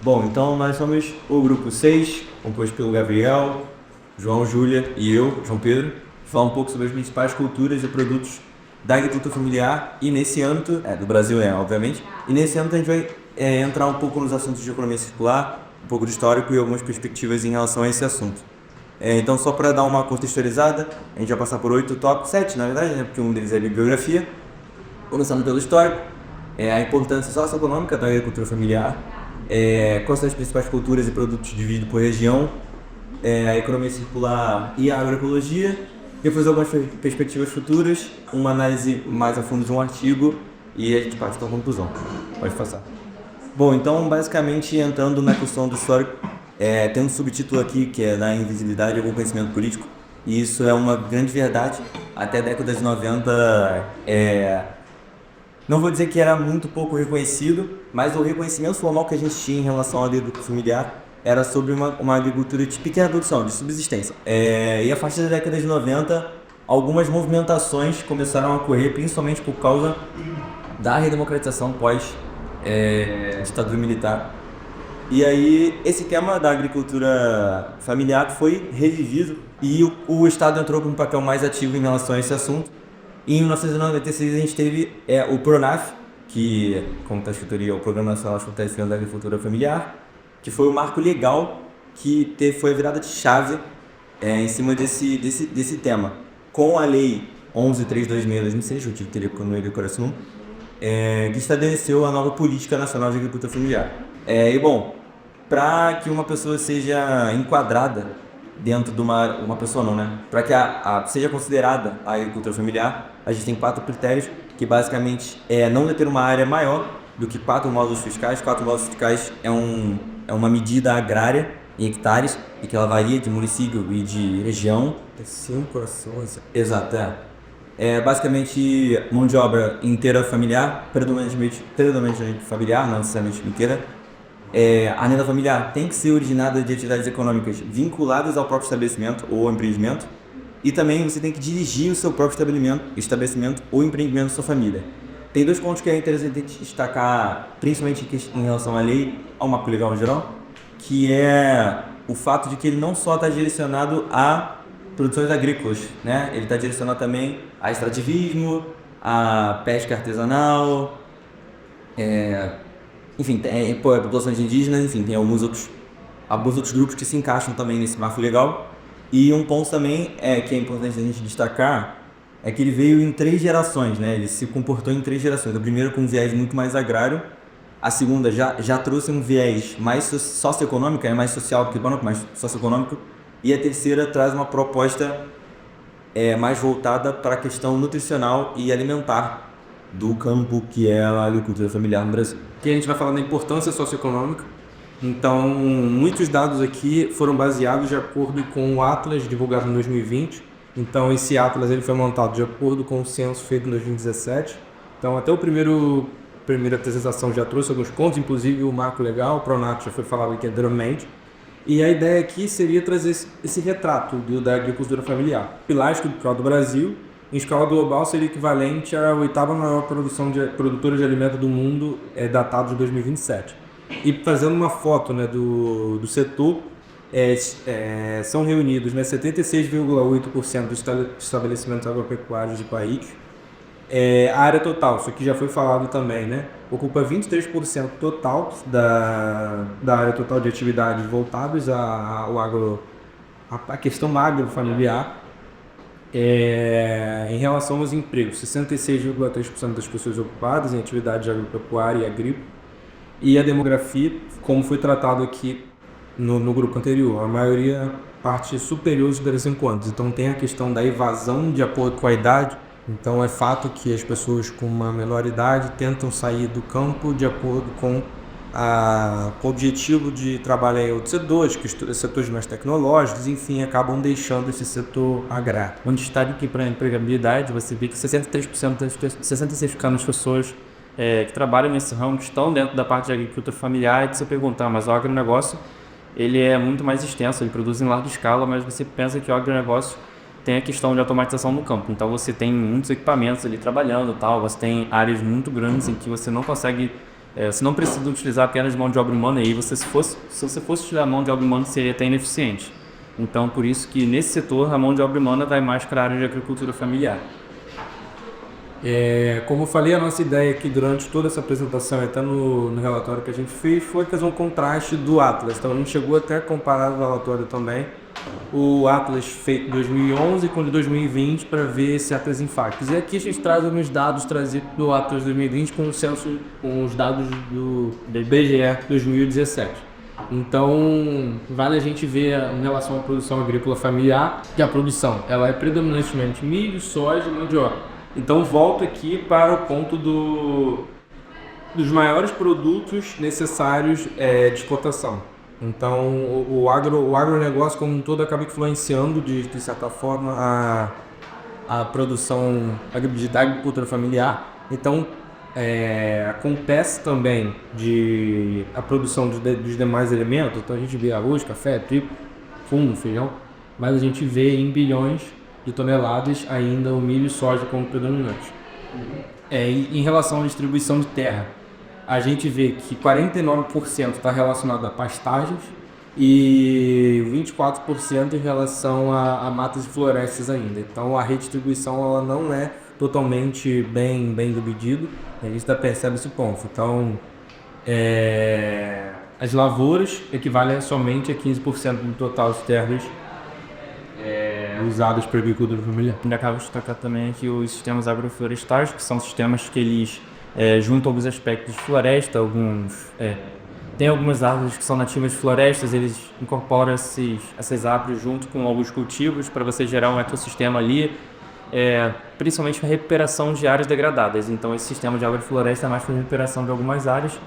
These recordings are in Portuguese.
Bom, então nós somos o grupo 6, composto pelo Gabriel, João, Júlia e eu, João Pedro, falar um pouco sobre as principais culturas e produtos da agricultura familiar e nesse âmbito, do Brasil obviamente, e nesse âmbito a gente vai entrar um pouco nos assuntos de economia circular, um pouco de histórico e algumas perspectivas em relação a esse assunto. Então só para dar uma contextualizada, a gente vai passar por 8 tópicos, 7 na verdade, né, porque um deles é bibliografia, começando pelo histórico, a importância socioeconômica da agricultura familiar, quais são as principais culturas e produtos divididos por região, a economia circular e a agroecologia, depois algumas perspectivas futuras, uma análise mais a fundo de um artigo e a gente parte para a conclusão. Pode passar. Bom, então basicamente entrando na questão do histórico, tem um subtítulo aqui que é da invisibilidade do conhecimento político, e isso é uma grande verdade. Até a década de 90, não vou dizer que era muito pouco reconhecido, mas o reconhecimento formal que a gente tinha em relação à agricultura familiar era sobre uma agricultura de pequena produção, de subsistência. E a partir da década de 90, algumas movimentações começaram a ocorrer, principalmente por causa da redemocratização pós-ditadura militar. E aí esse tema da agricultura familiar foi revivido e o Estado entrou com um papel mais ativo em relação a esse assunto. E em 1996 a gente teve o PRONAF, que, como está escrito ali, é o Programa Nacional de Fortalecimento da Agricultura Familiar, que foi o marco legal que foi a virada de chave em cima desse tema. Com a Lei 11.326/2006, eu tive que não ele coração, que estabeleceu a nova Política Nacional de Agricultura Familiar. E bom, para que uma pessoa seja enquadrada dentro de uma pessoa não, né? Para que seja considerada a agricultura familiar, a gente tem 4 critérios, que basicamente é não ter uma área maior do que 4 módulos fiscais. 4 módulos fiscais é uma medida agrária em hectares, e que ela varia de município e de região. 5 ações. Exato, basicamente mão de obra inteira familiar, predominantemente familiar, não necessariamente inteira. A renda familiar tem que ser originada de atividades econômicas vinculadas ao próprio estabelecimento ou empreendimento, e também você tem que dirigir o seu próprio estabelecimento ou empreendimento da sua família. Tem 2 pontos que é interessante destacar, principalmente em relação à lei, ao marco legal em geral, que é o fato de que ele não só está direcionado a produções agrícolas, né? Ele está direcionado também a extrativismo, a pesca artesanal, enfim, populações indígenas, enfim, tem alguns outros grupos que se encaixam também nesse marco legal. E um ponto também que é importante a gente destacar é que ele veio em 3 gerações, né? Ele se comportou em 3 gerações. A primeira com um viés muito mais agrário, a segunda já trouxe um viés mais socioeconômico, mais social que econômico, mais socioeconômico, e a terceira traz uma proposta mais voltada para a questão nutricional e alimentar do campo, que é a agricultura familiar no Brasil. Aqui a gente vai falar da importância socioeconômica. Então, muitos dados aqui foram baseados de acordo com o Atlas divulgado em 2020. Então, esse Atlas ele foi montado de acordo com o censo feito em 2017. Então, até a primeira apresentação já trouxe alguns pontos, inclusive o marco legal, o PRONAF já foi falado aqui anteriormente. E a ideia aqui seria trazer esse retrato da agricultura familiar. Pilares cultural do Brasil, em escala global, seria equivalente à 8ª maior produtora de alimento do mundo, datado de 2027. E fazendo uma foto, né, do setor, são reunidos, né, 76,8% dos estabelecimentos agropecuários do país. A área total, isso aqui já foi falado também, né, ocupa 23% total da área total de atividades voltadas à questão agrofamiliar. Em relação aos empregos, 66,3% das pessoas ocupadas em atividades de agropecuária e agrícola. E a demografia, como foi tratado aqui no grupo anterior, a maioria parte superior dos 35 anos. Então tem a questão da evasão de acordo com a idade. Então é fato que as pessoas com uma menor idade tentam sair do campo de acordo com o objetivo de trabalhar em outros setores, setores mais tecnológicos, enfim, acabam deixando esse setor agrário. Um destaque aqui para a empregabilidade, você vê que 63% das pessoas que trabalham nesse ramo estão dentro da parte de agricultura familiar. E que você perguntar, mas o agronegócio ele é muito mais extenso, ele produz em larga escala, mas você pensa que o agronegócio tem a questão de automatização no campo. Então você tem muitos equipamentos ali trabalhando, tal, você tem áreas muito grandes em que você não consegue Você não precisa utilizar apenas mão de obra humana, e aí se você fosse utilizar mão de obra humana, seria até ineficiente. Então, por isso que nesse setor, a mão de obra humana vai mais para a área de agricultura familiar. Como eu falei, a nossa ideia aqui durante toda essa apresentação, até no relatório que a gente fez, foi fazer um contraste do Atlas. Então a gente chegou até a comparar no relatório também o Atlas feito em 2011 com o de 2020 para ver esse Atlas em factos. E aqui a gente traz alguns dados trazidos do Atlas 2020 com os dados do IBGE 2017. Então, vale a gente ver em relação à produção agrícola familiar, que a produção ela é predominantemente milho, soja e mandioca. Então, volto aqui para o ponto dos maiores produtos necessários de exportação. Então, o agronegócio como um todo acaba influenciando, de certa forma, a produção da agricultura familiar. Então, acontece também a produção dos demais elementos. Então, a gente vê arroz, café, trigo, fumo, feijão, mas a gente vê em bilhões de toneladas ainda o milho e soja como predominante. Em relação à distribuição de terra, a gente vê que 49% está relacionado a pastagens e 24% em relação a matas e florestas ainda. Então a redistribuição ela não é totalmente bem dividida, a gente ainda percebe esse ponto. Então as lavouras equivalem somente a 15% do total de terras usadas para agricultura familiar. Ainda acaba de destacar também aqui os sistemas agroflorestais, que são sistemas que eles juntam alguns aspectos de floresta, tem algumas árvores que são nativas de florestas, eles incorporam essas árvores junto com alguns cultivos para você gerar um ecossistema ali, principalmente para recuperação de áreas degradadas. Então esse sistema de agrofloresta é mais para recuperação de algumas áreas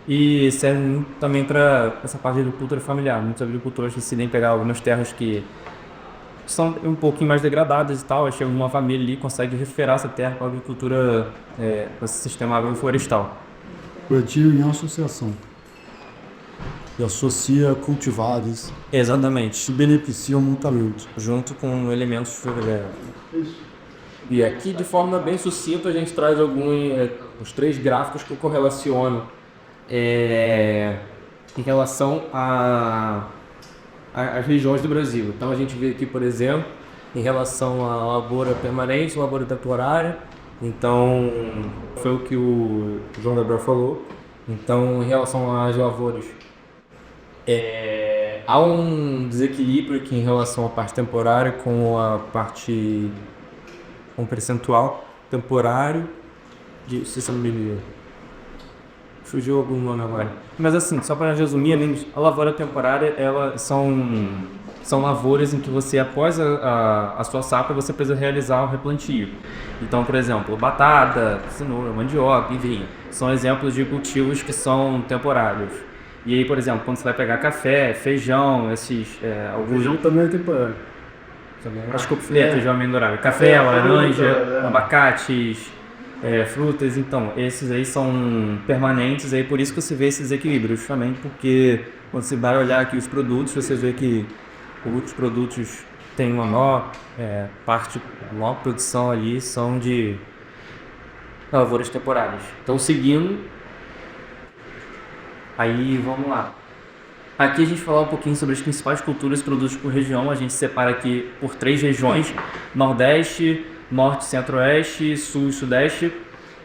e serve também para essa parte de agricultura familiar. Muitos agricultores decidem pegar algumas terras que são um pouquinho mais degradadas e tal, aí chega uma família ali e consegue recuperar essa terra para a agricultura, para esse sistema agroflorestal. Plantio em associação. E associa cultivares. Exatamente. Se beneficiam mutuamente. Junto com elementos. E aqui, de forma bem sucinta, a gente traz os 3 gráficos que eu correlaciono em relação às regiões do Brasil. Então a gente vê aqui, por exemplo, em relação à lavoura permanente, lavoura temporária. Então, foi o que o João Gabriel falou. Então, em relação às lavouras, há um desequilíbrio aqui em relação à parte temporária com a parte com um percentual temporário de fugiu algum nome agora. Mas assim, só para resumir, a lavoura temporária, são lavouras em que você, após a sua safra, você precisa realizar o replantio. Então, por exemplo, batata, cenoura, mandioca, enfim, são exemplos de cultivos que são temporários. E aí, por exemplo, quando você vai pegar café, feijão, alguns... Feijão também é temporário. Feijão amendorável. Café, laranja, abacates, frutas, então, esses aí são permanentes, aí por isso que você vê esses equilíbrios, justamente porque quando você vai olhar aqui os produtos, você vê que outros produtos têm uma maior produção ali, são de lavouras temporárias. Então, seguindo, aí vamos lá. Aqui a gente vai falar um pouquinho sobre as principais culturas e produtos por região. A gente separa aqui por 3 regiões: Nordeste, Norte, Centro-Oeste, Sul e Sudeste.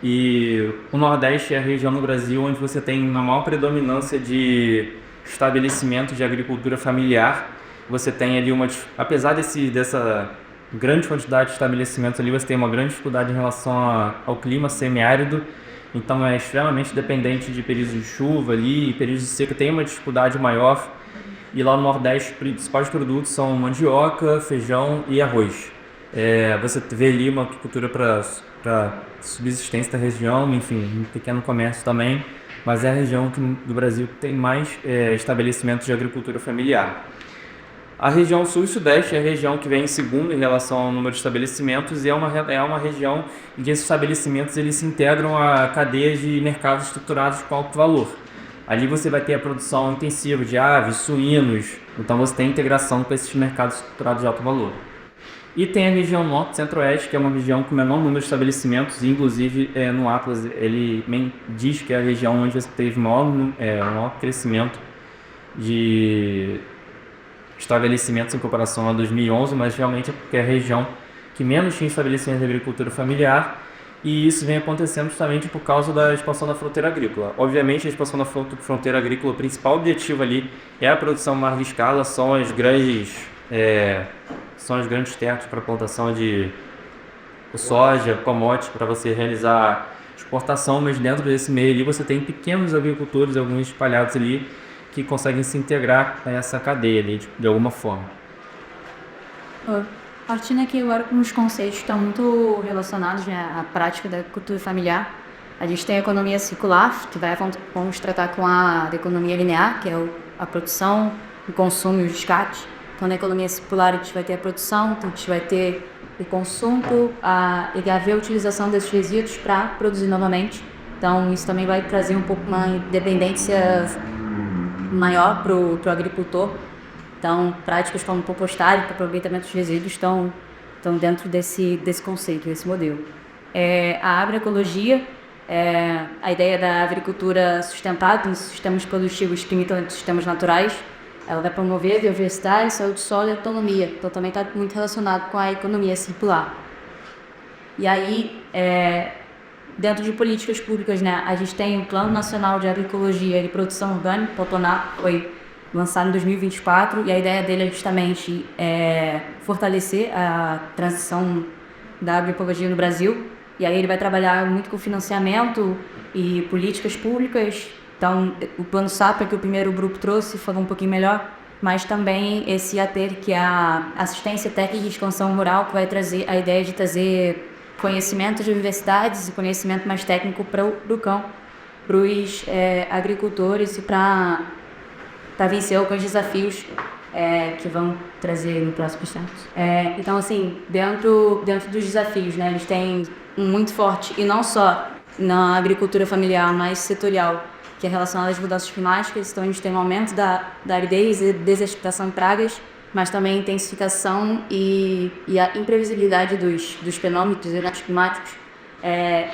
E o Nordeste é a região no Brasil onde você tem uma maior predominância de estabelecimentos de agricultura familiar. Você tem ali apesar dessa grande quantidade de estabelecimentos ali, você tem uma grande dificuldade em relação ao clima semiárido. Então é extremamente dependente de períodos de chuva ali, e períodos de seca tem uma dificuldade maior. E lá no Nordeste, os principais produtos são mandioca, feijão e arroz. Você vê ali uma agricultura para subsistência da região, enfim, um pequeno comércio também, mas é a região do Brasil que tem mais estabelecimentos de agricultura familiar. A região Sul e Sudeste é a região que vem em segundo em relação ao número de estabelecimentos e é uma região em que esses estabelecimentos eles se integram a cadeias de mercados estruturados com alto valor. Ali você vai ter a produção intensiva de aves, suínos, então você tem integração com esses mercados estruturados de alto valor. E tem a região norte, centro-oeste, que é uma região com menor número de estabelecimentos, e inclusive no Atlas ele diz que é a região onde você teve maior crescimento de estabelecimentos em comparação a 2011, mas realmente é porque é a região que menos tinha estabelecimentos de agricultura familiar, e isso vem acontecendo justamente por causa da expansão da fronteira agrícola. Obviamente, a expansão da fronteira agrícola, o principal objetivo ali é a produção em larga escala, são as grandes terras para plantação de soja, commodities, para você realizar exportação, mas dentro desse meio ali você tem pequenos agricultores, alguns espalhados ali, que conseguem se integrar a essa cadeia ali, de alguma forma. Partindo aqui agora com os conceitos que estão muito relacionados, né, à prática da cultura familiar, a gente tem a economia circular, que vamos tratar com a economia linear, que é a produção, o consumo e o descarte. Então, na economia circular, a gente vai ter a produção, então a gente vai ter o consumo e haver a utilização desses resíduos para produzir novamente. Então, isso também vai trazer um pouco uma independência maior para o agricultor. Então, práticas como compostagem para aproveitamento dos resíduos estão dentro desse conceito, desse modelo. A agroecologia, a ideia da agricultura sustentável em sistemas produtivos que imitam sistemas naturais. Ela vai promover a biodiversidade, saúde do solo e autonomia. Então, também está muito relacionado com a economia circular. E aí, dentro de políticas públicas, né, a gente tem o Plano Nacional de Agroecologia e Produção Orgânica, o PNAP, que foi lançado em 2024, e a ideia dele é justamente fortalecer a transição da agroecologia no Brasil. E aí ele vai trabalhar muito com financiamento e políticas públicas. Então, o Plano SAPA, que o primeiro grupo trouxe, falou um pouquinho melhor, mas também esse ATER, que é a Assistência Técnica de Expansão Rural, que vai trazer a ideia de trazer conhecimento de universidades e conhecimento mais técnico para os agricultores e para vencer alguns desafios que vão trazer no próximo tempos. Então, assim, dentro dos desafios, né, eles têm um muito forte, e não só na agricultura familiar, mas setorial, que é relacionado às mudanças climáticas. Então, a gente tem um aumento da aridez e desertificação de pragas, mas também a intensificação e a imprevisibilidade dos fenômenos climáticos,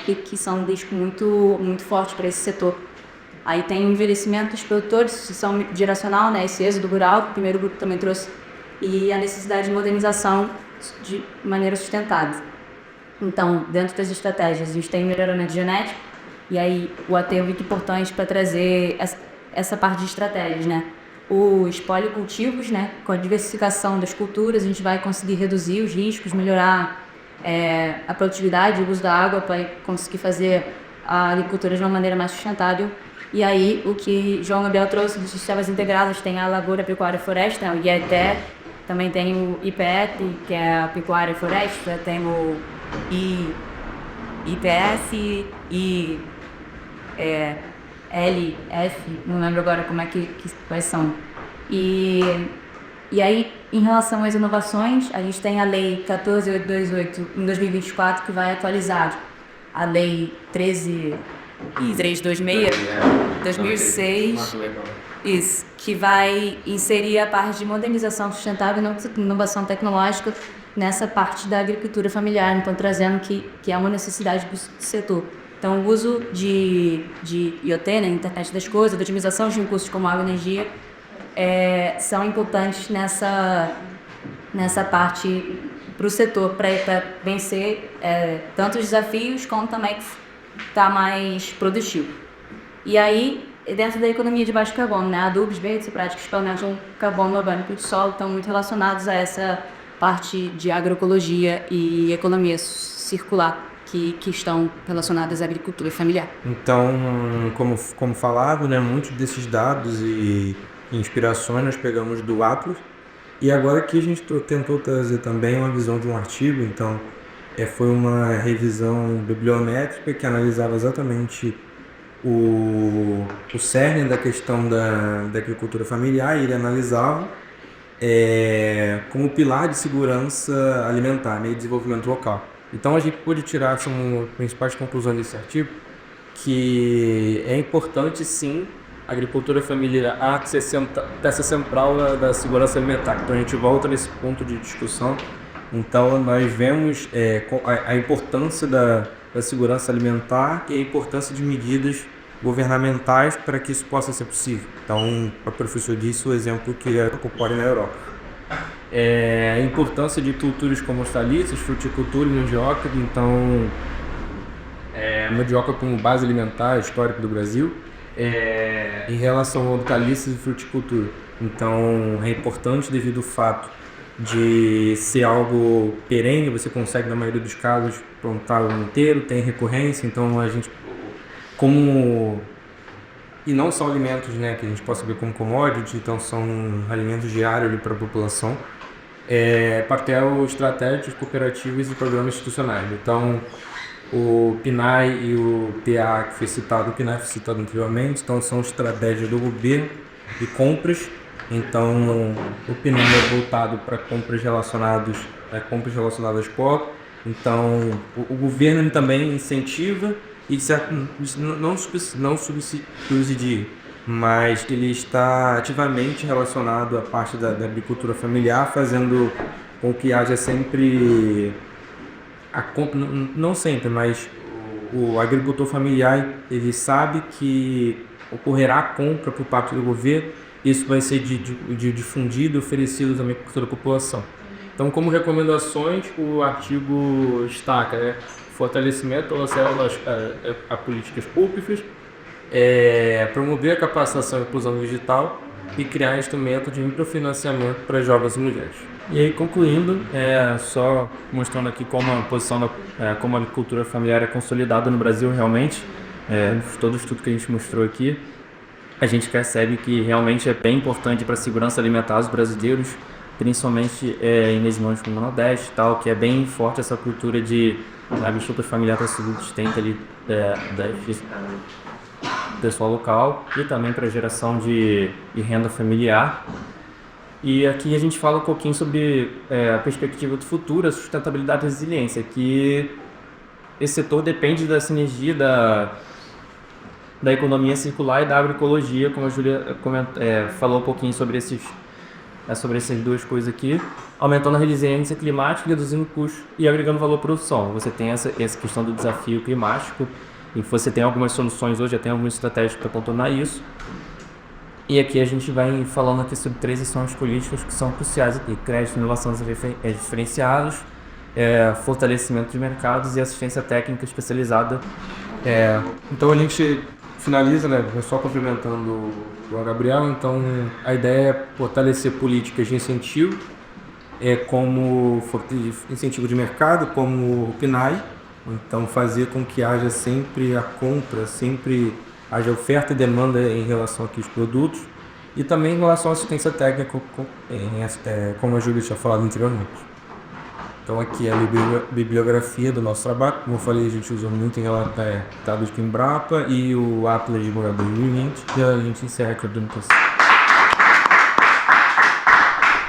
e que são um risco muito, muito forte para esse setor. Aí tem o envelhecimento dos produtores, sucessão geracional, né, esse êxodo rural, que o primeiro grupo também trouxe, e a necessidade de modernização de maneira sustentável. Então, dentro das estratégias, a gente tem melhoramento genético, e aí o AT é muito importante para trazer essa parte de estratégias, né? Os policultivos, né, com a diversificação das culturas, a gente vai conseguir reduzir os riscos, melhorar a produtividade e o uso da água para conseguir fazer a agricultura de uma maneira mais sustentável. E aí, o que João Gabriel trouxe dos sistemas integrados, tem a Lavoura, Pecuária e Floresta, o IETE, também tem o IPF, que é a Pecuária e Floresta, tem o IPS e LF, não lembro agora quais são. E aí, em relação às inovações, a gente tem a Lei 14.828 em 2024, que vai atualizar a Lei 13.326, 2006, isso, que vai inserir a parte de modernização sustentável e inovação tecnológica nessa parte da agricultura familiar, então trazendo que é uma necessidade do setor. Então, o uso de IoT, né, Internet das Coisas, a otimização de recursos como água e energia, são importantes nessa parte para o setor, para vencer tanto os desafios como também estar mais produtivo. E aí, dentro da economia de baixo carbono, né, adubos verdes e práticas que aumentam o carbono orgânico do solo estão muito relacionados a essa parte de agroecologia e economia circular que estão relacionadas à agricultura familiar. Então, como falado, né, muitos desses dados e inspirações nós pegamos do Atlas, e agora aqui a gente tentou trazer também uma visão de um artigo. Então, foi uma revisão bibliométrica que analisava exatamente o cerne da questão da agricultura familiar, e ele analisava como pilar de segurança alimentar, né, e desenvolvimento local. Então a gente pôde tirar como principais conclusões desse artigo que é importante sim a agricultura familiar ser peça central da segurança alimentar. Então a gente volta nesse ponto de discussão Então, nós vemos a importância da segurança alimentar e a importância de medidas governamentais para que isso possa ser possível. Então, o professor disse o exemplo que ocorre na Europa. A importância de culturas como hortaliças, fruticultura e mandioca. Então, mandioca como base alimentar histórica do Brasil, em relação a hortaliças e fruticultura. Então, é importante devido ao fato de ser algo perene, você consegue, na maioria dos casos, plantar o ano inteiro, tem recorrência, então a gente, e não são alimentos, né, que a gente possa ver como commodity, então são alimentos diários para a população, papel estratégico, cooperativas e programas institucionais. Então, o PNAE e o PA que foi citado, o PNAE foi citado anteriormente, então são estratégias do governo de compras. Então, o PNAE é voltado para compras relacionadas às POC. Então, o governo ele também incentiva e não subsidia, mas ele está ativamente relacionado à parte da agricultura familiar, fazendo com que haja sempre a compra, não sempre, mas o agricultor familiar ele sabe que ocorrerá a compra por parte do governo. Isso vai ser difundido e oferecido também por toda a população. Então, como recomendações, o artigo destaca fortalecimento ou células a políticas públicas, promover a capacitação e inclusão digital e criar instrumentos de microfinanciamento para jovens e mulheres. E aí, concluindo, só mostrando aqui como a posição como a agricultura familiar é consolidada no Brasil realmente, todo o estudo que a gente mostrou aqui, a gente percebe que realmente é bem importante para a segurança alimentar dos brasileiros, principalmente em regiões como o Nordeste e tal, que é bem forte essa cultura de agricultura familiar para subsistente ali do pessoal local e também para a geração de renda familiar. E aqui a gente fala um pouquinho sobre a perspectiva do futuro, a sustentabilidade e resiliência, que esse setor depende da sinergia da economia circular e da agroecologia, como a Júlia falou um pouquinho sobre essas duas coisas aqui, aumentando a resiliência climática, reduzindo custos e agregando valor à produção. Você tem essa questão do desafio climático, e você tem algumas soluções hoje, já tem algumas estratégias para contornar isso. E aqui a gente vai falando aqui sobre 3 ações políticas que são cruciais aqui: crédito, inovações diferenciadas, fortalecimento de mercados e assistência técnica especializada. Então a gente finaliza, né, só complementando o Gabriel. Então a ideia é fortalecer políticas de incentivo, como incentivo de mercado, como o PNAE. Então fazer com que haja sempre a compra, sempre haja oferta e demanda em relação aqui aos produtos, e também em relação à assistência técnica, como a Júlia tinha falado anteriormente. Então aqui é a bibliografia do nosso trabalho. Como eu falei, a gente usou muito em relação a dados de Embrapa e o Atlas de Morador 2020, e a gente encerra aqui a apresentação.